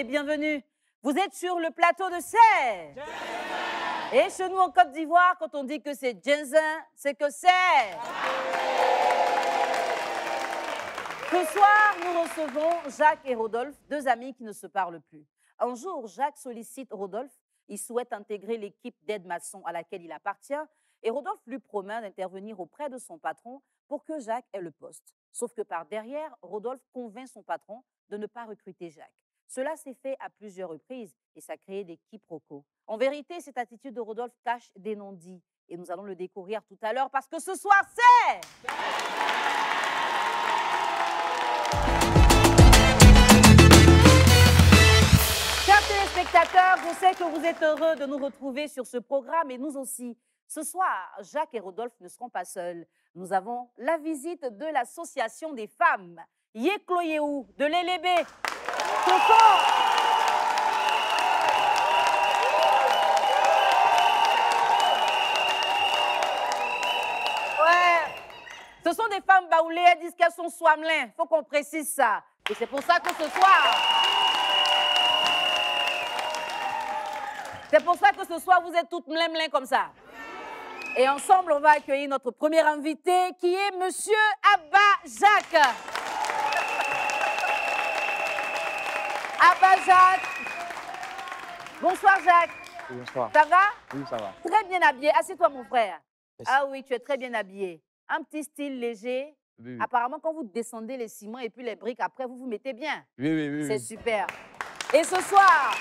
et bienvenue. Vous êtes sur le plateau de Serre. Et chez nous en Côte d'Ivoire, quand on dit que c'est Jensen, c'est que c'est. Ce soir, nous recevons Jacques et Rodolphe, deux amis qui ne se parlent plus. Un jour, Jacques sollicite Rodolphe. Il souhaite intégrer l'équipe d'aide-maçon à laquelle il appartient. Et Rodolphe lui promet d'intervenir auprès de son patron pour que Jacques ait le poste. Sauf que par derrière, Rodolphe convainc son patron de ne pas recruter Jacques. Cela s'est fait à plusieurs reprises et ça a créé des quiproquos. En vérité, cette attitude de Rodolphe cache des non-dits. Et nous allons le découvrir tout à l'heure parce que ce soir, c'est... Chers téléspectateurs, je sais que vous êtes heureux de nous retrouver sur ce programme et nous aussi. Ce soir, Jacques et Rodolphe ne seront pas seuls. Nous avons la visite de l'association des femmes Yekloyeou de l'Élébé. Ce sont des femmes baoulées, elles disent qu'elles sont swamelin. Il faut qu'on précise ça. Et c'est pour ça que ce soir, vous êtes toutes mlin comme ça. Et ensemble, on va accueillir notre premier invité qui est Monsieur Abba Jacques. Abba Jacques. Bonsoir Jacques. Oui, bonsoir. Ça va? Oui, ça va. Très bien habillé. Assieds-toi mon frère. Merci. Ah oui, tu es très bien habillé. Un petit style léger. Oui, oui. Apparemment, quand vous descendez les ciments et puis les briques, après, vous vous mettez bien. Oui. C'est super. Et ce soir,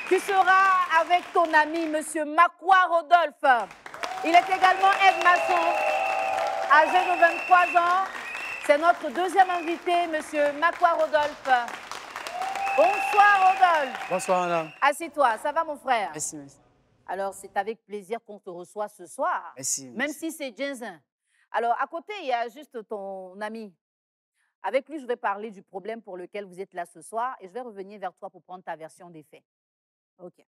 tu seras avec ton ami, Monsieur Makwa Rodolphe. Il est également aide-maçon, âgé de 23 ans. C'est notre deuxième invité, Monsieur Makwa Rodolphe. Bonsoir, Rodolphe. Bonsoir, madame. Assieds-toi. Ça va, mon frère? Merci. Alors, c'est avec plaisir qu'on te reçoit ce soir. Merci. Même si c'est Jensen. Alors, à côté, il y a juste ton ami. Avec lui, je vais parler du problème pour lequel vous êtes là ce soir et je vais revenir vers toi pour prendre ta version des faits. OK.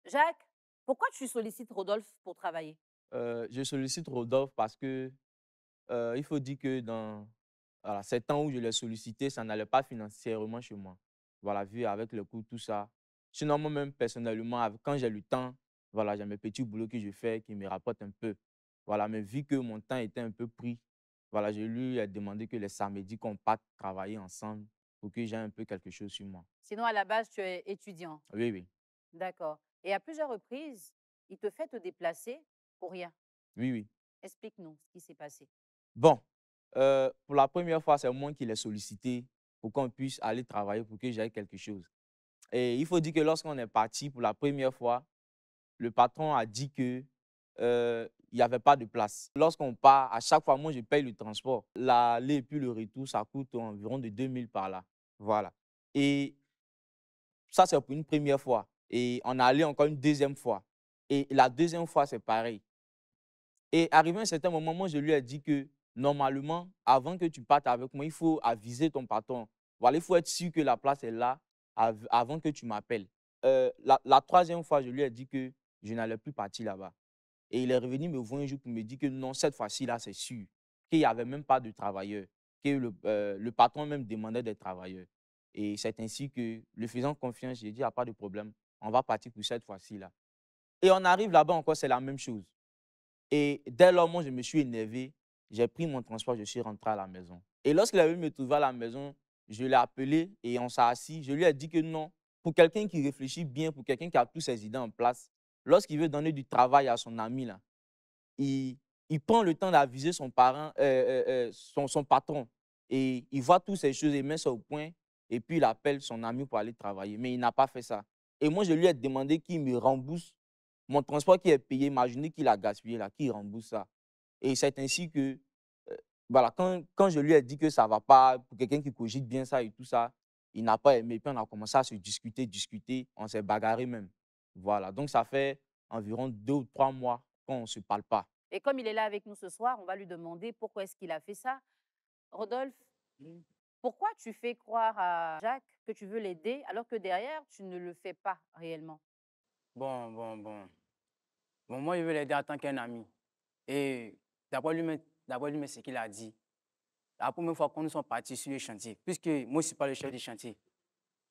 Jacques, pourquoi tu sollicites Rodolphe pour travailler? Je sollicite Rodolphe parce que il faut dire que dans ces temps où je l'ai sollicité, ça n'allait pas financièrement chez moi. Voilà, vu avec le coût, tout ça. Sinon, moi-même, personnellement, quand j'ai le temps, voilà, j'ai mes petits boulots que je fais qui me rapportent un peu. Voilà, mais vu que mon temps était un peu pris, voilà, je lui ai demandé que les samedis, qu'on parte travailler ensemble pour que j'ai un peu quelque chose sur moi. Sinon, à la base, tu es étudiant. Oui. D'accord. Et à plusieurs reprises, il te fait te déplacer pour rien. Oui. Explique-nous ce qui s'est passé. Bon, pour la première fois, c'est moi qui l'ai sollicité pour qu'on puisse aller travailler, pour que j'aille quelque chose. Et il faut dire que lorsqu'on est parti pour la première fois, le patron a dit que il n'y avait pas de place. Lorsqu'on part, à chaque fois, moi, je paye le transport. L'aller et puis le retour, ça coûte environ de 2000 par là. Voilà. Et ça, c'est pour une première fois. Et on est allé encore une deuxième fois. Et la deuxième fois, c'est pareil. Et arrivé à un certain moment, moi, je lui ai dit que normalement, avant que tu partes avec moi, il faut aviser ton patron. Voilà, il faut être sûr que la place est là avant que tu m'appelles. La troisième fois, je lui ai dit que je n'allais plus partir là-bas. Et il est revenu me voir un jour pour me dire que non, cette fois-ci-là, c'est sûr, qu'il n'y avait même pas de travailleurs, que le patron même demandait des travailleurs. Et c'est ainsi que, le faisant confiance, j'ai dit, il n'y a pas de problème, on va partir pour cette fois-ci-là. Et on arrive là-bas encore, c'est la même chose. Et dès lors, moi, je me suis énervé, j'ai pris mon transport, je suis rentré à la maison. Et lorsqu'il est venu me trouver à la maison, je l'ai appelé et on s'est assis. Je lui ai dit que non, pour quelqu'un qui réfléchit bien, pour quelqu'un qui a toutes ses idées en place, lorsqu'il veut donner du travail à son ami, là, il prend le temps d'aviser son parent, son patron. Et il voit toutes ces choses et met ça au point. Et puis, il appelle son ami pour aller travailler. Mais il n'a pas fait ça. Et moi, je lui ai demandé qu'il me rembourse mon transport qui est payé. Imaginez qu'il a gaspillé, là, qu'il rembourse ça. Et c'est ainsi que, voilà, quand je lui ai dit que ça ne va pas, pour quelqu'un qui cogite bien ça et tout ça, il n'a pas aimé. Puis on a commencé à se discuter, on s'est bagarré même. Voilà, donc ça fait environ 2 ou 3 mois qu'on ne se parle pas. Et comme il est là avec nous ce soir, on va lui demander pourquoi est-ce qu'il a fait ça. Rodolphe, pourquoi tu fais croire à Jacques que tu veux l'aider alors que derrière, tu ne le fais pas réellement? Bon, moi, je veux l'aider en tant qu'un ami. Et d'après lui-même, ce qu'il a dit, la première fois qu'on nous sommes partis sur le chantier, puisque moi, je ne suis pas le chef du chantier,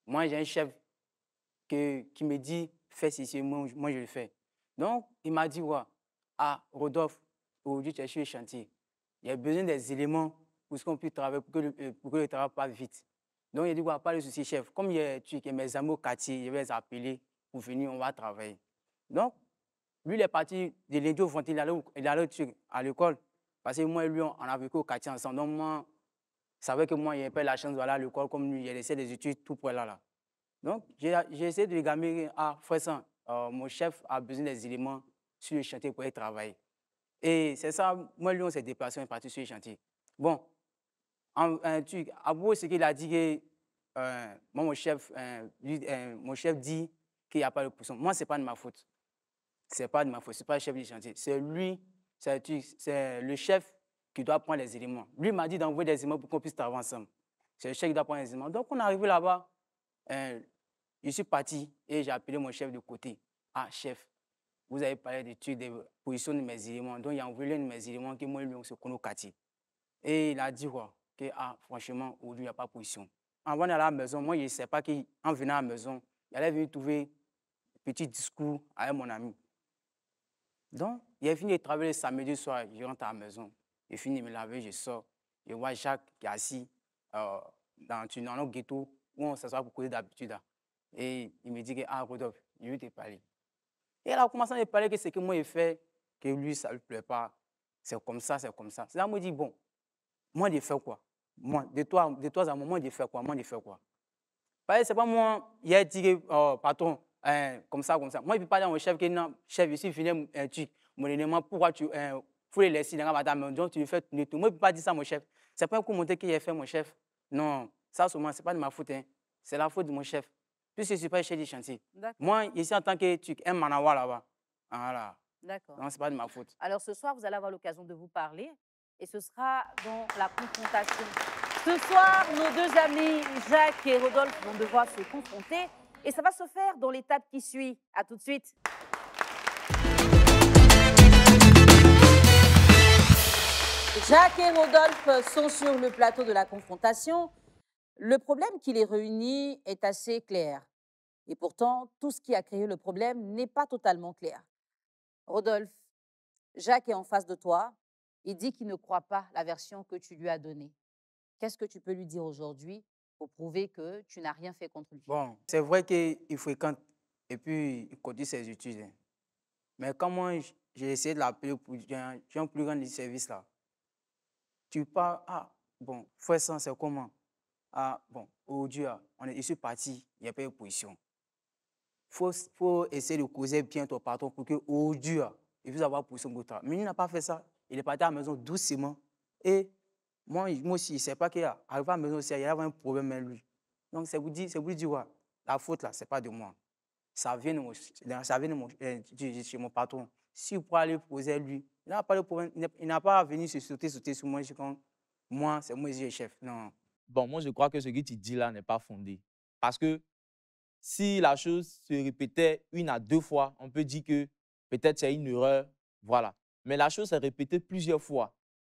moi, j'ai un chef qui me dit, fais ceci, moi, je le fais. Donc, il m'a dit, ouais, ah, Rodolphe, aujourd'hui, tu es sur le chantier. Il y a besoin des éléments pour qu'on puisse travailler, pour que le travail passe vite. Donc, il a dit, ouais, pas de souci, chef. Comme il y a mes amis au quartier, je vais les appeler pour venir, on va travailler. Donc, lui, il est parti de lundi au vendredi, il allait à l'école. Parce que moi et lui, on a vécu au quartier ensemble. Donc, moi, je savais que moi, il n'y avait pas la chance d'aller à l'école comme lui. Il a laissé des études tout près là. Donc, j'ai essayé de lui gagner. Ah, frère, ça, mon chef a besoin des éléments sur le chantier pour y travailler. Et c'est ça, moi, lui, on s'est déplacé, on est parti sur le chantier. Bon, Abou, ce qu'il a dit que moi, mon chef dit qu'il n'y a pas de poisson. Moi, ce n'est pas de ma faute. Ce n'est pas de ma faute, ce n'est pas le chef du chantier. C'est lui, c'est le chef qui doit prendre les éléments. Lui m'a dit d'envoyer des éléments pour qu'on puisse travailler ensemble. C'est le chef qui doit prendre les éléments. Donc, on est arrivé là-bas. Je suis parti et j'ai appelé mon chef de côté. Ah, chef, vous avez parlé d'études, de position de mes éléments. Donc, il a envoyé l'un de mes éléments que moi et lui, on se connaît au quartier. Et il a dit quoi? Que, ah, franchement, aujourd'hui, il n'y a pas de position. Avant d'aller à la maison, moi, je ne sais pas qu'en venant à la maison, il allait venir trouver un petit discours avec mon ami. Donc, il a fini de travailler le samedi soir, je rentre à la maison. Il fini de me laver, je sors. Je vois Jacques qui est assis dans notre ghetto où on s'assoit pour causer d'habitude. Et il me dit que, ah, Rodolphe, je vais te parler. Et elle a commencé à me parler que ce que moi j'ai fait, que lui, ça ne lui plaît pas. C'est comme ça, c'est comme ça. C'est là que je me dis, bon, moi, je fais quoi? Moi, de toi à moi, je fais quoi? Moi, je fais quoi? Parce que c'est pas moi, il a dit que, patron, comme ça, comme ça. Moi, je ne peux pas dire à mon chef que non, chef, je suis fini mon élément, pourquoi tu faut les laisser dans la madame, donc tu me fais tout. Moi, je ne peux pas dire ça à mon chef. C'est pas un coup monté qu'il a fait, mon chef. Non, ça, ce n'est pas de ma faute. Hein. C'est la faute de mon chef. Puisque je ne suis pas chef du chantier. Moi, ici, en tant que un manawa là-bas. Voilà. D'accord. Non, ce n'est pas de ma faute. Alors, ce soir, vous allez avoir l'occasion de vous parler. Et ce sera dans la confrontation. Ce soir, nos deux amis, Jacques et Rodolphe, vont devoir se confronter. Et ça va se faire dans l'étape qui suit. À tout de suite. Jacques et Rodolphe sont sur le plateau de la confrontation. Le problème qui les réunit est assez clair. Et pourtant, tout ce qui a créé le problème n'est pas totalement clair. Rodolphe, Jacques est en face de toi. Il dit qu'il ne croit pas la version que tu lui as donnée. Qu'est-ce que tu peux lui dire aujourd'hui pour prouver que tu n'as rien fait contre lui? Bon, c'est vrai qu'il fréquente et puis il continue ses études. Hein. Mais quand moi, j'ai essayé de l'appeler pour un plus grand service là, tu parles, ah, bon, frère sans, c'est comment? Ah, bon, aujourd'hui, je suis parti, il n'y a pas de position. Il faut essayer de causer bien ton patron pour qu'aujourd'hui, il puisse avoir position pour toi. Mais il n'a pas fait ça. Il est parti à la maison doucement. Et moi aussi, je ne sais pas qu'il arrive à la maison aussi, il y avait un problème avec lui. Donc, c'est vous dire, ouais, la faute là, ce n'est pas de moi. Ça vient de chez mon patron. Si vous pouvez aller poser lui, il n'a pas de problème. Il n'a pas à venir se sauter sur moi. Moi, c'est moi qui suis le chef. Non. Bon, moi, je crois que ce que tu dis là n'est pas fondé. Parce que si la chose se répétait 1 à 2 fois, on peut dire que peut-être c'est une erreur, voilà. Mais la chose s'est répétée plusieurs fois.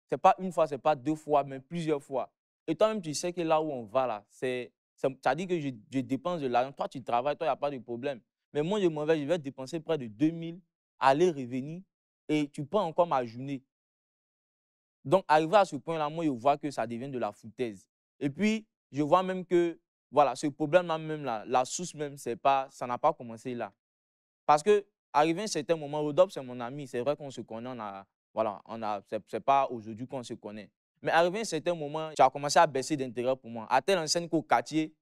Ce n'est pas 1 fois, ce n'est pas 2 fois, mais plusieurs fois. Et toi-même, tu sais que là où on va, là, ça dit que je dépense de l'argent. Toi, tu travailles, toi, il n'y a pas de problème. Mais moi, je vais dépenser près de 2000, aller, revenir, et tu prends encore ma journée. Donc, arrivé à ce point-là, moi, je vois que ça devient de la foutaise. Et puis, je vois même que, voilà, ce problème-là même, là, la source même, ça n'a pas commencé là. Parce que, arrivé à un certain moment, Rodolphe, c'est mon ami, c'est vrai qu'on se connaît, c'est pas aujourd'hui qu'on se connaît. Mais arrivé à un certain moment, tu as commencé à baisser d'intérêt pour moi. À telle enseigne qu'au quartier,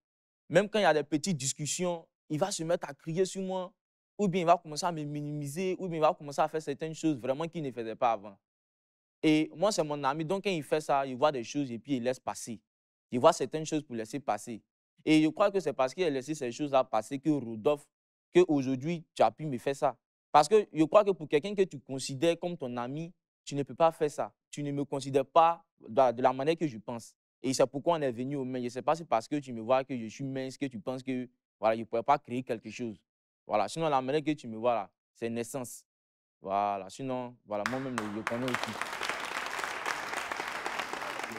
même quand il y a des petites discussions, il va se mettre à crier sur moi, ou bien il va commencer à me minimiser, ou bien il va commencer à faire certaines choses vraiment qu'il ne faisait pas avant. Et moi, c'est mon ami, donc quand il fait ça, il voit des choses et puis il laisse passer. Il voit certaines choses pour laisser passer. Et je crois que c'est parce qu'il a laissé ces choses-là passer que Rodolphe, qu'aujourd'hui, tu as pu me faire ça. Parce que je crois que pour quelqu'un que tu considères comme ton ami, tu ne peux pas faire ça. Tu ne me considères pas de la manière que je pense. Et c'est pourquoi on est venu au main. Je ne sais pas si c'est parce que tu me vois que je suis mince, que tu penses que voilà, je ne pourrais pas créer quelque chose. Voilà. Sinon, la manière que tu me vois là, c'est naissance. Voilà. Sinon, voilà, moi-même, je connais aussi.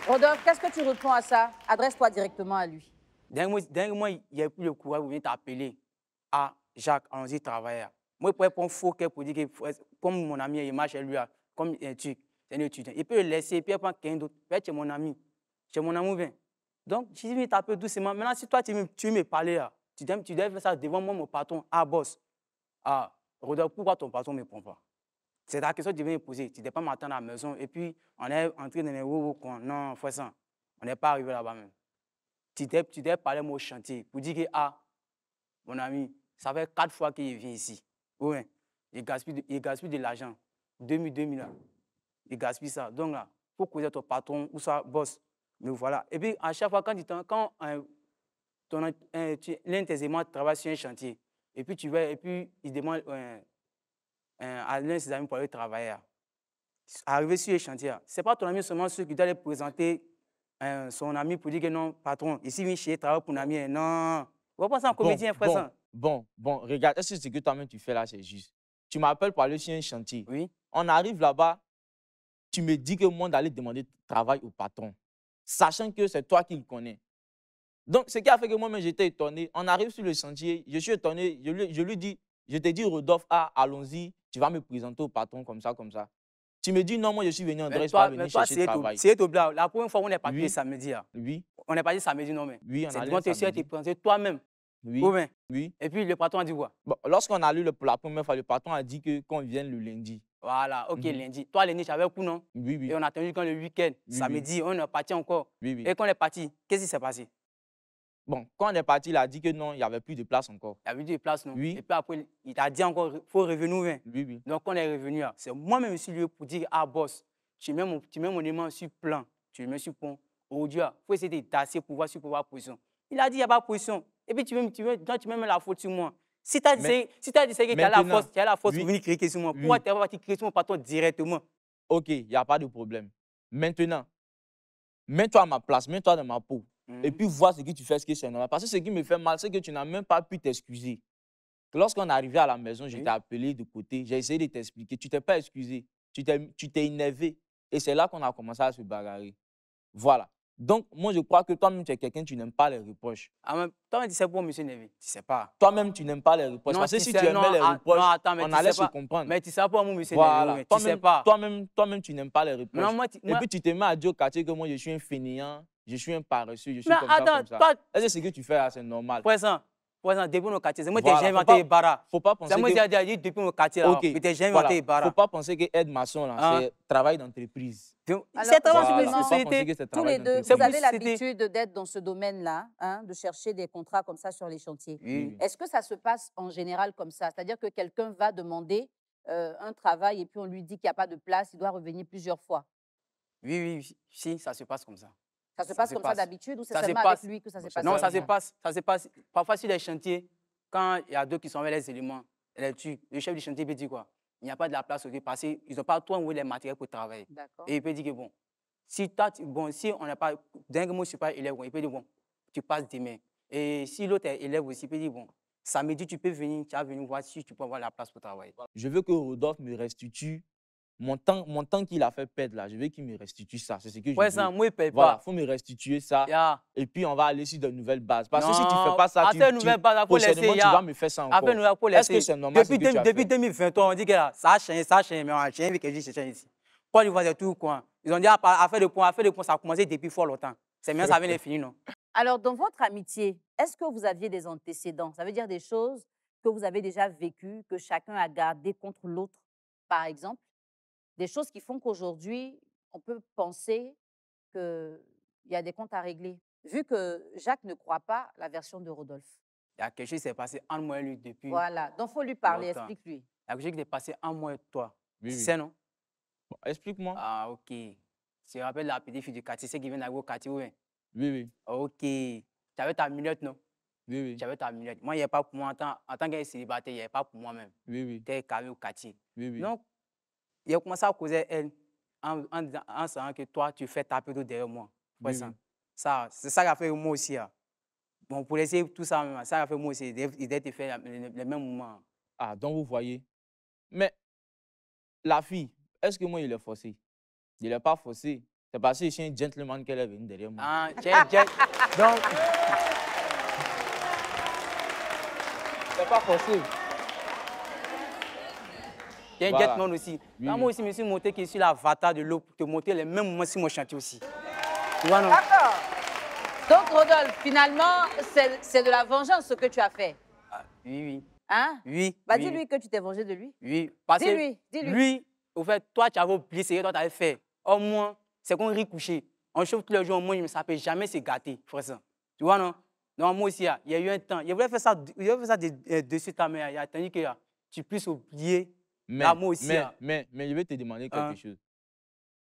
Rodolphe, qu'est-ce que tu réponds à ça? Adresse-toi directement à lui. Dernièrement, il n'y a plus le courage de venir t'appeler. Ah, Jacques, allons-y travailler. Moi, je pourrais prendre faux cœur pour dire que, comme mon ami, il marche chez lui, comme un truc, c'est un étudiant. Il peut le laisser, et puis il prend quelqu'un d'autre. Tu es mon ami. Tu es mon ami, bien. Donc, je viens t'appeler doucement. Maintenant, si toi, tu veux me parler, là, tu dois faire ça devant moi, mon patron. Ah, boss. Ah, Rodolphe, pourquoi ton patron ne me prend pas? C'est la question que tu viens me poser. Tu ne dois pas m'attendre à la maison. Et puis, on est entré dans les coins. Non, frère, ça. On n'est pas arrivé là-bas même. Tu dois parler moi au chantier pour dire que, ah, mon ami, ça fait 4 fois qu'il vient ici. Oui, il gaspille de l'argent. 2000 là. Il gaspille ça. Donc là, il faut causer ton patron ou sa boss. Mais voilà. Et puis, à chaque fois, quand l'un de tes aimants travaille sur un chantier, et puis tu vas, et puis il demande à l'un de ses amis pour aller travailler. Arrivé sur le chantier, ce n'est pas ton ami seulement ceux qui doit aller présenter son ami pour dire que non, patron, ici, vient chez travailler pour un ami. Non. On va passer en comédien, frère. Ça. Bon, regarde, est-ce que ce que toi-même tu fais là, c'est juste? Tu m'appelles pour aller sur un chantier. Oui. On arrive là-bas, tu me dis que moi d'aller demander travail au patron, sachant que c'est toi qui le connais. Donc, ce qui a fait que moi-même j'étais étonné. On arrive sur le chantier, je suis étonné, je lui dis, je te dis, Rodolphe, ah, allons-y, tu vas me présenter au patron comme ça, comme ça. Tu me dis, non, moi je suis venu en dress, pas venir chercher le travail. C'est tout blanc. La première fois, on est parti samedi. Oui. On est parti samedi, non, mais. Oui, on c'est allait devant tes soeurs, tu présenter toi-même. Oui. Oui. Et puis le patron a dit quoi? Bon, lorsqu'on a lu pour la première fois, le patron a dit qu'on vienne le lundi. Voilà, ok, lundi. Toi, lundi, tu avais un coup, non? Oui. Et on a attendu quand le week-end, samedi, on est parti encore. Oui. Et quand on est parti, qu'est-ce qui s'est passé? Bon, quand on est parti, il a dit que non, il n'y avait plus de place encore. Il y avait plus de place, non? Oui. Et puis après, il t'a dit encore, il faut revenir. Oui. Donc, quand on est revenu, c'est moi-même ici lieu pour dire, ah, boss, tu mets mon aimant sur plan, tu le mets sur pont. Aujourd'hui, il faut essayer de tasser pour voir si tu peux avoir position. Il a dit, il n'y a pas de position. Et puis, tu mets la faute sur moi. Si tu as dit que tu as la force pour venir crier sur moi, pourquoi tu n'as pas crier sur mon patron directement? Ok, il n'y a pas de problème. Maintenant, mets-toi à ma place, mets-toi dans ma peau. Et puis vois ce que tu fais, ce que c'est normal. Parce que ce qui me fait mal, c'est que tu n'as même pas pu t'excuser. Lorsqu'on est arrivé à la maison, je t'ai appelé de côté, j'ai essayé de t'expliquer. Tu ne t'es pas excusé, tu t'es énervé. Et c'est là qu'on a commencé à se bagarrer. Voilà. Donc, moi, je crois que toi-même, tu es quelqu'un, tu n'aimes pas les reproches. Toi-même, tu sais pas, monsieur Nevi, tu sais pas. Toi-même, tu n'aimes pas les reproches. Parce que si tu aimais les reproches, on allait se comprendre. Mais tu sais pas, moi, monsieur Nevi, tu sais pas. Toi-même, tu n'aimes pas les reproches. Non, et puis, tu te mets à dire au quartier que moi, je suis un fainéant, je suis un paresseux, je suis comme ça. Est-ce que ce que tu fais là, c'est normal? Présent, depuis nos quartiers, c'est moi qui ai inventé les barras. Faut pas penser c'est moi qui ai dit depuis nos quartiers là, mais j'ai inventé les barras. Faut pas penser que être maçon là, c'est travail d'entreprise. C'est travail de société. Tous les deux, vous avez l'habitude d'être dans ce domaine-là, de chercher des contrats comme ça sur les chantiers. Est-ce que ça se passe en général comme ça? C'est-à-dire que quelqu'un va demander un travail et puis on lui dit qu'il n'y a pas de place, il doit revenir plusieurs fois? Oui, si, ça se passe comme ça. Ça se passe comme ça d'habitude ou c'est seulement avec lui que ça se passe? Non, ça se passe. Parfois sur les chantiers, quand il y a deux qui sont avec les éléments, le chef du chantier peut dire quoi? Il n'y a pas de la place au parce qu'ils n'ont pas trop envoyé les matériels pour travailler. Et il peut dire que bon, si on n'a pas, d'un mot, je ne suis pas élève, il peut dire bon, tu passes demain. Et si l'autre est élève aussi, il peut dire bon, samedi, tu peux venir, tu vas venir voir si tu peux avoir la place pour travailler. Je veux que Rodolphe me restitue mon temps qu'il a fait perdre là, je veux qu'il me restitue ça. C'est ce que je veux. Ça, moi, il paye voilà, pas. Il faut me restituer ça. Et puis, on va aller sur de nouvelles bases. Parce que si tu ne fais pas ça, prochainement, tu vas me faire ça encore. Est-ce que c'est normal? Depuis 2023, on dit que là, ça a changé, mais on a changé avec les gens ici. Quand ils voient des tout coin, ils ont dit affaire de point, ça a commencé depuis fort longtemps. C'est bien, ça vient de finir, non? Alors, dans votre amitié, est-ce que vous aviez des antécédents? Ça veut dire des choses que vous avez déjà vécues, que chacun a gardées contre l'autre, par exemple? Des choses qui font qu'aujourd'hui, on peut penser qu'il y a des comptes à régler. Vu que Jacques ne croit pas la version de Rodolphe. Il y a quelque chose qui s'est passé entre moi et lui depuis. Voilà, donc il faut lui parler, explique-lui. Il y a quelque chose qui s'est passé entre moi et toi. Oui. C'est non? Bon, explique-moi. Ah, ok. Tu te rappelles la petite fille du quartier, celle qui vient d'arriver au quartier, oui? Oui. Ok. Tu avais ta minute, non? Oui. Tu avais ta minute. Moi, il n'y avait pas pour moi, en tant que célibataire, il n'y avait pas pour moi-même. Oui. Tu es carré au quartier. Oui. Donc, il a commencé à causer elle en sachant que toi, tu fais taper tout derrière moi. Oui. C'est ça qui a fait moi aussi. Bon, pour laisser tout ça, ça a fait moi aussi. Il doit te faire le même moment. Ah, donc vous voyez. Mais la fille, est-ce que moi, il est forcé? Il n'est pas forcé. C'est parce que je suis un gentleman qu'elle est venue derrière moi. Ah, donc, C'est pas forcé. Il y a un Voilà. Jetman aussi. Oui, Quand oui. moi aussi, je me suis monté que je suis l'avatar de l'eau pour te montrer les mêmes moments sur mon chantier aussi. Tu vois, non? D'accord. Donc, Rodolphe, finalement, c'est de la vengeance ce que tu as fait. Ah, oui, oui. Hein? Oui. Bah, oui, dis-lui que tu t'es vengé de lui. Oui. Parce que Dis-lui, dis-lui. lui, au fait, toi, tu avais oublié ce que toi, tu avais fait. Au moins, c'est qu'on rit couché. On chauffe tous les jours, au moins, il ne s'appelle jamais se gâter, frère. Ça. Tu vois, non? Non, moi aussi, il y a eu un temps. Il voulait faire ça, dessus ta mère. Il a attendu que tu puisses oublier. Là, moi aussi. Mais je vais te demander quelque Hein? chose.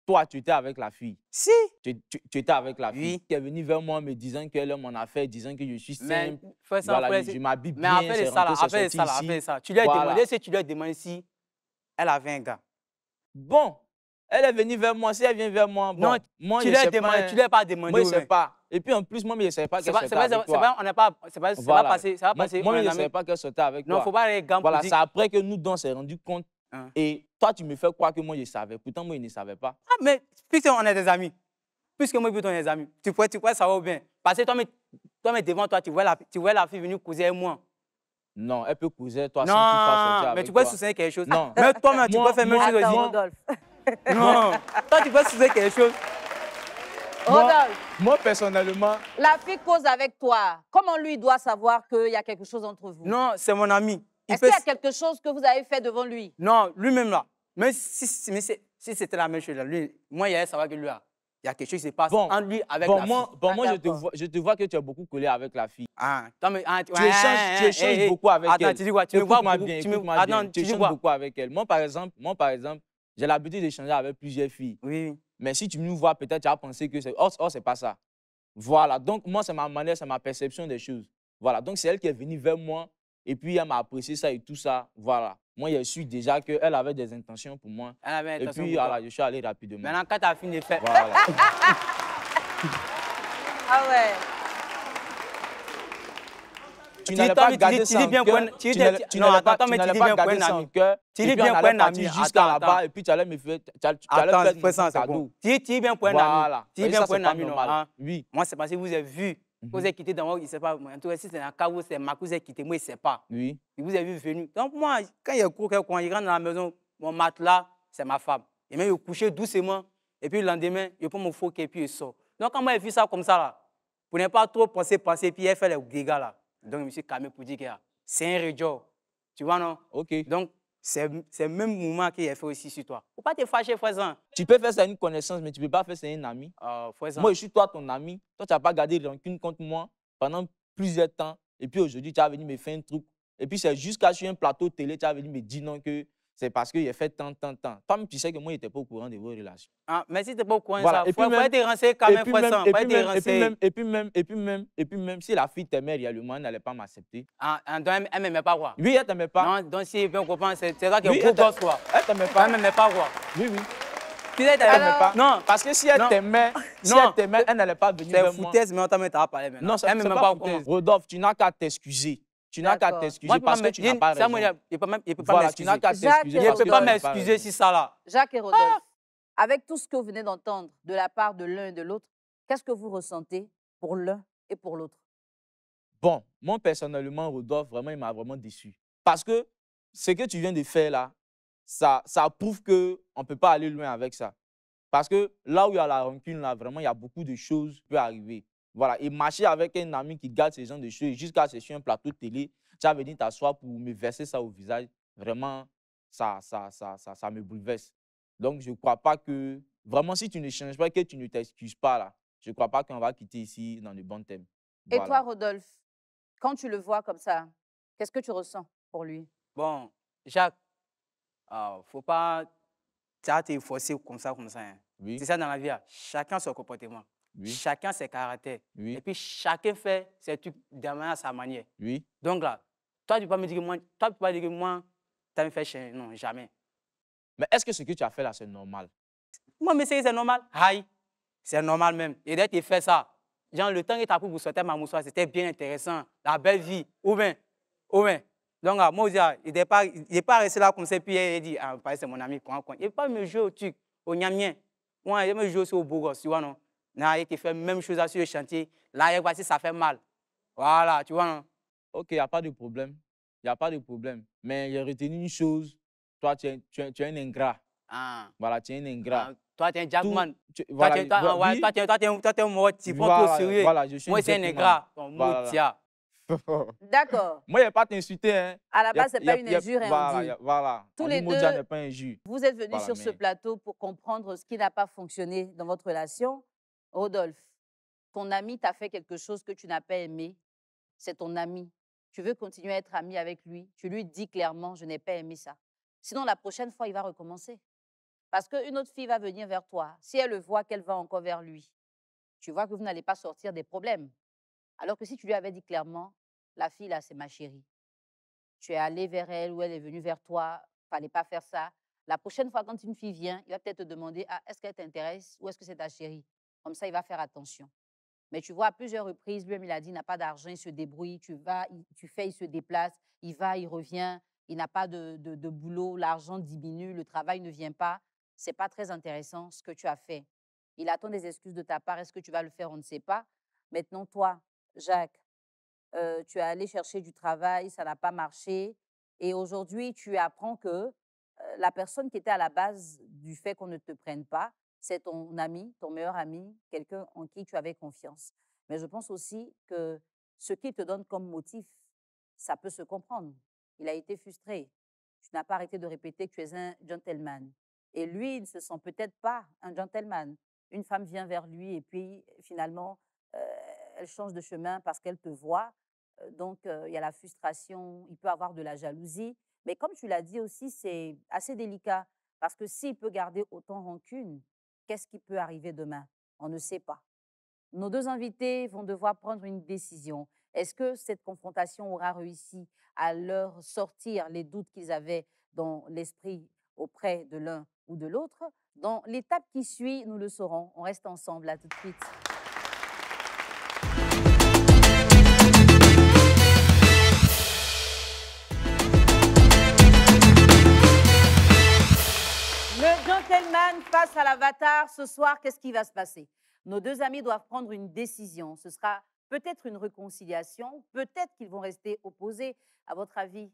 Toi, tu étais avec la fille. Si. Tu étais avec la fille. Oui. Tu es venu vers moi me disant qu'elle est mon affaire, disant que je suis Mais, simple. frère, ça, Voilà, frère, je m'habille mais bien, après c'est ça, là, rentré, c'est après sorti ça, là, ici. après ça, tu lui as Voilà. demandé si tu lui as demandé si elle avait un gars. Bon, elle est venue vers moi. Si elle vient vers moi, bon, Non, moi, tu je lui as sais demandé, pas. tu lui as pas demandé. Moi, je ne ouais, sais mais pas. Et puis, en plus, moi, je ne savais pas C'est qu'elle pas, sortait c'est pas, avec c'est toi. pas, on n'est pas, c'est pas, ça Voilà. va passer, ça va passer. Moi, on je est ne jamais- savais pas qu'elle sortait avec Non, toi. faut pas aller gants Voilà, pour c'est dire. après que nous, deux, on s'est rendu compte. Hein. Et toi, tu me fais croire que moi, je savais. Pourtant, moi, je ne savais pas. Ah, mais puisque on est des amis, puisque moi et puis on est des amis, tu pourrais savoir bien. Parce que toi, devant toi, tu vois la fille venir causer avec moi. Non, elle peut causer toi sans qu'il fasse sortir Non, avec mais tu peux toi. sourciller quelque chose. Non. Mais toi-même, tu Moi- peux faire même moi- chose Attends, aussi. Rodolphe. Non, toi, tu peux sourciller quelque chose. Rodolphe, Moi, personnellement, la fille cause avec toi. Comment lui doit savoir qu'il y a quelque chose entre vous? Non, c'est mon ami. Il Est-ce peut... qu'il y a quelque chose que vous avez fait devant lui? Non, lui-même là. Mais si c'était la même chose là, lui, moi, il allait savoir que lui, là, il y a quelque chose qui se passe bon, entre lui avec bon, la moi, fille. bon, moi d'accord. je te vois que tu es beaucoup collé avec la fille. Ah, attends, mais, Tu échanges beaucoup avec elle. Attends, tu dis quoi? Tu me vois Écoute-moi beaucoup. bien, Tu me... écoute-moi bien. Attends, Tu tu dis échanges quoi? beaucoup avec elle. Moi, par exemple, j'ai l'habitude d'échanger avec plusieurs filles. Oui. Mais si tu nous vois, peut-être tu vas penser que c'est... Oh, c'est pas ça. Voilà. Donc, moi, c'est ma manière, c'est ma perception des choses. Voilà. Donc, c'est elle qui est venue vers moi. Et puis, elle m'a apprécié ça et tout ça. Voilà. Moi, je suis déjà qu'elle avait des intentions pour moi. Elle avait Et intention puis, pour toi. voilà, je suis allé rapidement. Maintenant, quand tu as fini de faire. Voilà. Ah ouais. Tu dis- n'allais toi, pas mais tu garder dis- ça tu dis en bien cœur. pour un- tu dis- Tu non, n'allais pas attends, mais tu tu n'allais dis pas bien pour garder un ça en ami. cœur. Tu Et dis puis, bien on pour allait un partir ami. jusqu'à Attends, là-bas attends. et puis tu allais me faire... Tu allais Attends, faire fais ça, mon c'est bon. cadeau. Tu dis bien pour un ami. Voilà. Tu dis Et bien ça, pour c'est un pas ami, non. normal. Hein. Oui. Moi, c'est parce que vous avez vu. Vous avez quitté dans votre, il ne sait pas. En tout cas, si c'est un cas où c'est ma cousine qui quitté, moi, il ne sait pas. Oui. Et vous avez vu venir. Donc, moi, quand il y a cours, quand il rentre dans la maison, mon matelas, c'est ma femme. Et même, il couchait doucement. Et puis, le lendemain, il prend mon faux et puis il sort. Donc, quand moi, j'ai vu ça comme ça, là, pour ne pas trop penser, puis elle fait les dégâts, là. Donc, je me suis calmé pour dire que c'est un rejob. Tu vois, non? OK. Donc, c'est le même mouvement qu'il a fait aussi sur toi. Il ne faut pas te fâcher, frère. Tu peux faire ça une connaissance, mais tu ne peux pas faire ça un ami. Frère. Moi, je suis toi ton ami. Toi, tu n'as pas gardé de rancune contre moi pendant plusieurs temps. Et puis aujourd'hui, tu as venu me faire un truc. Et puis c'est jusqu'à sur un plateau télé, tu as venu me dire non que c'est parce qu'il a fait tant. Toi-même, tu sais que moi, je n'étais pas au courant de vos relations. Ah, mais si tu n'es pas au courant, Voilà. ça, Et puis faut même- être renseigné quand même, frère. Et puis même, si la fille t'aimait réellement, elle n'allait pas m'accepter. Donc, elle ne m'aimait pas, quoi. Oui, elle t'aimait pas. Non, donc si bien comprendre, c'est ça qui Oui, est beau gosse, quoi. Elle t'aimait pas. Elle ne m'aimait pas, quoi. Oui, oui. Tu sais, Elle t'aimait pas. Non, Parce que si elle Non. t'aimait, Non. elle n'allait pas venir c'est vers moi. foutaise, mais on t'a mis à parler maintenant. Non, c'est elle ne c'est m'aime pas pas, comment. foutaise. Rodolphe, tu n'as qu'à t'excuser. Tu n'as qu'à D'accord. t'excuser parce que tu n'as pas Ça, raison. moi, il ne peut pas Voilà, tu m'excuser. n'as qu'à Jacques t'excuser et Il ne parce peut que pas tu n'as pas m'excuser raison. sur ça, là. Jacques et Rodolphe, avec tout ce que vous venez d'entendre de la part de l'un et de l'autre, qu'est-ce que vous ressentez pour l'un et pour l'autre? Bon, moi personnellement, Rodolphe, vraiment, il m'a vraiment déçu. Parce que ce que tu viens de faire là, ça prouve qu'on ne peut pas aller loin avec ça. Parce que là où il y a la rancune, là, vraiment, il y a beaucoup de choses qui peuvent arriver. Voilà, et marcher avec un ami qui garde ce genre de choses jusqu'à ce sur un plateau de télé, tu as venu t'asseoir pour me verser ça au visage, vraiment, ça me bouleverse. Donc, je ne crois pas que, vraiment, si tu ne changes pas, que tu ne t'excuses pas là, je ne crois pas qu'on va quitter ici dans de bons thèmes. Et Voilà. toi, Rodolphe, quand tu le vois comme ça, qu'est-ce que tu ressens pour lui? Bon, Jacques, faut pas te forcer comme ça, hein. Oui, C'est ça dans la vie, hein. Chacun son comportement. oui, Chacun ses caractères. oui, Et puis, chacun fait ses trucs à sa manière. oui. Donc là, toi, tu ne peux pas me dire que moi, tu peux pas dire que moi, tu as me fait chier. Non, jamais. Mais est-ce que ce que tu as fait là, c'est normal? Moi, mais c'est normal. Aïe, c'est normal même. Et dès que tu fais ça, genre, le temps que tu as pris pour sortir ma moussoir, c'était bien intéressant. La belle vie. Ou bien. Donc, moi, il n'est pas resté là comme ça, puis il dit, c'est mon ami. Il ne pas me jouer au truc, au gnamien. Moi, il me jouer aussi au beau gosse, tu vois, non? Là, il te fait la même chose sur le chantier. Là, voici, ça fait mal. Voilà, tu vois, non? Ok, il n'y a pas de problème. il n'y a pas de problème. Mais j'ai retenu une chose, toi, tu es un ingrat. Ah. Voilà, tu es un ingrat. Ah, toi, tu es un Jackman. Voilà, Toi, tu es un mort, tu prends tout au sérieux. voilà, je suis Moi, c'est un gentleman. ingrat. Ton mot, Voilà. tiens. D'accord. Moi, je n'ai pas t'insulter. Hein. À la base, ce n'est pas une injure, Voilà, on dit. voilà. Tous On les dit Modja deux, n'est pas injure. vous êtes venus Voilà, sur ce plateau pour comprendre ce qui n'a pas fonctionné dans votre relation. Rodolphe, ton ami t'a fait quelque chose que tu n'as pas aimé. C'est ton ami. Tu veux continuer à être ami avec lui. Tu lui dis clairement, je n'ai pas aimé ça. Sinon, la prochaine fois, il va recommencer. Parce qu'une autre fille va venir vers toi. Si elle le voit qu'elle va encore vers lui, tu vois que vous n'allez pas sortir des problèmes. Alors que si tu lui avais dit clairement, la fille là, c'est ma chérie. Tu es allé vers elle ou elle est venue vers toi, il ne fallait pas faire ça. La prochaine fois, quand une fille vient, il va peut-être te demander, ah, est-ce qu'elle t'intéresse ou est-ce que c'est ta chérie? Comme ça, il va faire attention. Mais tu vois, à plusieurs reprises, lui-même, il a dit, il n'a pas d'argent, il se débrouille, tu fais, il se déplace, il va, il revient, il n'a pas de boulot, l'argent diminue, le travail ne vient pas. Ce n'est pas très intéressant ce que tu as fait. Il attend des excuses de ta part. Est-ce que tu vas le faire? On ne sait pas. Maintenant, toi, Jacques, tu es allé chercher du travail, ça n'a pas marché. Et aujourd'hui, tu apprends que la personne qui était à la base du fait qu'on ne te prenne pas, c'est ton ami, ton meilleur ami, quelqu'un en qui tu avais confiance. Mais je pense aussi que ce qu'il te donne comme motif, ça peut se comprendre. Il a été frustré. Tu n'as pas arrêté de répéter que tu es un gentleman. Et lui, il ne se sent peut-être pas un gentleman. Une femme vient vers lui et puis finalement, elle change de chemin parce qu'elle te voit. Donc, il y a la frustration, il peut avoir de la jalousie. Mais comme tu l'as dit aussi, c'est assez délicat parce que s'il peut garder autant rancune, qu'est-ce qui peut arriver demain? On ne sait pas. Nos deux invités vont devoir prendre une décision. Est-ce que cette confrontation aura réussi à leur sortir les doutes qu'ils avaient dans l'esprit auprès de l'un ou de l'autre? Dans l'étape qui suit, nous le saurons. On reste ensemble, à tout de suite. Le gentleman face à l'avatar, ce soir, qu'est-ce qui va se passer? Nos deux amis doivent prendre une décision. Ce sera peut-être une réconciliation, peut-être qu'ils vont rester opposés. À votre avis?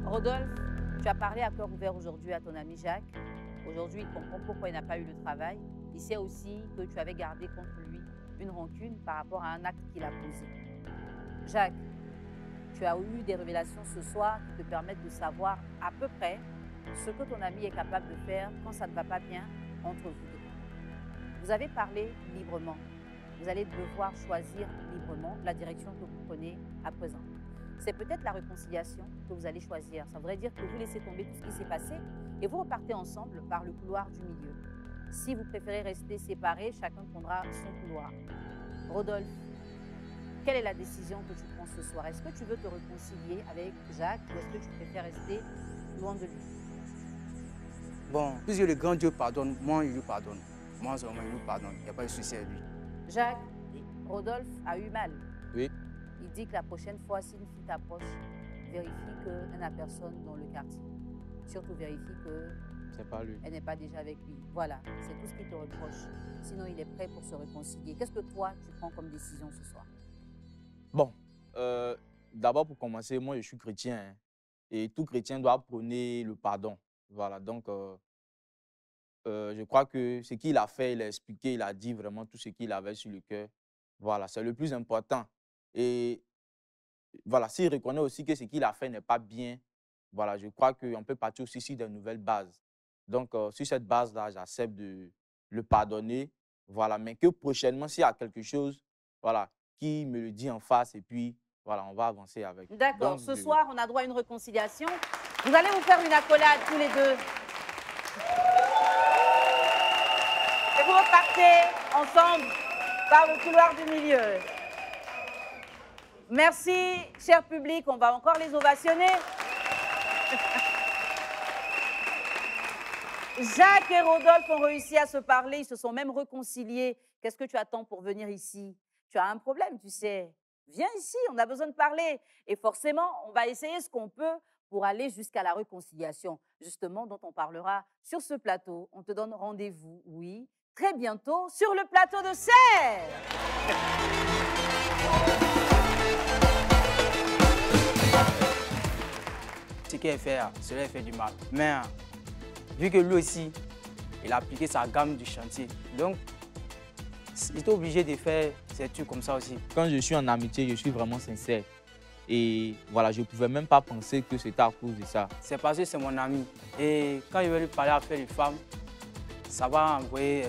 Rodolphe, tu as parlé à cœur ouvert aujourd'hui à ton ami Jacques. Aujourd'hui, il comprend pourquoi il n'a pas eu le travail. Il sait aussi que tu avais gardé contre lui une rancune par rapport à un acte qu'il a posé. Jacques, tu as eu des révélations ce soir qui te permettent de savoir à peu près ce que ton ami est capable de faire quand ça ne va pas bien entre vous deux. Vous avez parlé librement. Vous allez devoir choisir librement la direction que vous prenez à présent. C'est peut-être la réconciliation que vous allez choisir. Ça voudrait dire que vous laissez tomber tout ce qui s'est passé et vous repartez ensemble par le couloir du milieu. Si vous préférez rester séparés, chacun prendra son couloir. Rodolphe, quelle est la décision que tu prends ce soir? Est-ce que tu veux te réconcilier avec Jacques ou est-ce que tu préfères rester loin de lui? Bon, puisque le grand Dieu pardonne, moi, il lui pardonne. Moi, seulement, il lui pardonne. Il n'y a pas de souci à lui. Jacques, Rodolphe a eu mal. Oui. Il dit que la prochaine fois, si une fille t'approche, vérifie qu'elle n'a personne dans le quartier. Surtout vérifie qu'elle n'est pas déjà avec lui. Voilà, c'est tout ce qu'il te reproche. Sinon, il est prêt pour se réconcilier. Qu'est-ce que toi, tu prends comme décision ce soir? Bon, d'abord pour commencer, moi je suis chrétien. Hein, et tout chrétien doit prôner le pardon. Voilà, donc je crois que ce qu'il a fait, il a expliqué, il a dit vraiment tout ce qu'il avait sur le cœur. Voilà, c'est le plus important. Et voilà, s'il reconnaît aussi que ce qu'il a fait n'est pas bien, voilà, je crois qu'on peut partir aussi sur de nouvelles bases. Donc, sur cette base-là, j'accepte de le pardonner. Voilà, mais que prochainement, s'il y a quelque chose, voilà, qui me le dit en face et puis, voilà, on va avancer avec. D'accord, ce soir, on a droit à une réconciliation. Vous allez vous faire une accolade tous les deux. Et vous repartez ensemble par le couloir du milieu. Merci, cher public. On va encore les ovationner. Jacques et Rodolphe ont réussi à se parler. Ils se sont même réconciliés. Qu'est-ce que tu attends pour venir ici? Tu as un problème, tu sais. Viens ici, on a besoin de parler. Et forcément, on va essayer ce qu'on peut pour aller jusqu'à la réconciliation, justement, dont on parlera sur ce plateau. On te donne rendez-vous, oui, très bientôt sur le plateau de Serre. Ce qu'il fait, cela fait du mal. Mais vu que lui aussi, il a appliqué sa gamme du chantier, donc il est obligé de faire ces trucs comme ça aussi. Quand je suis en amitié, je suis vraiment sincère. Et voilà, je ne pouvais même pas penser que c'était à cause de ça. C'est parce que c'est mon ami. Et quand il veut lui parler après les femmes, ça va envoyer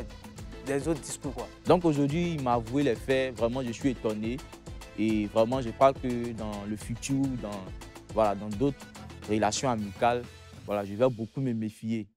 des autres discours, quoi. Donc aujourd'hui, il m'a avoué les faits. Vraiment, je suis étonné. Et vraiment, je crois que dans le futur, dans d'autres relations amicales, voilà, je vais beaucoup me méfier.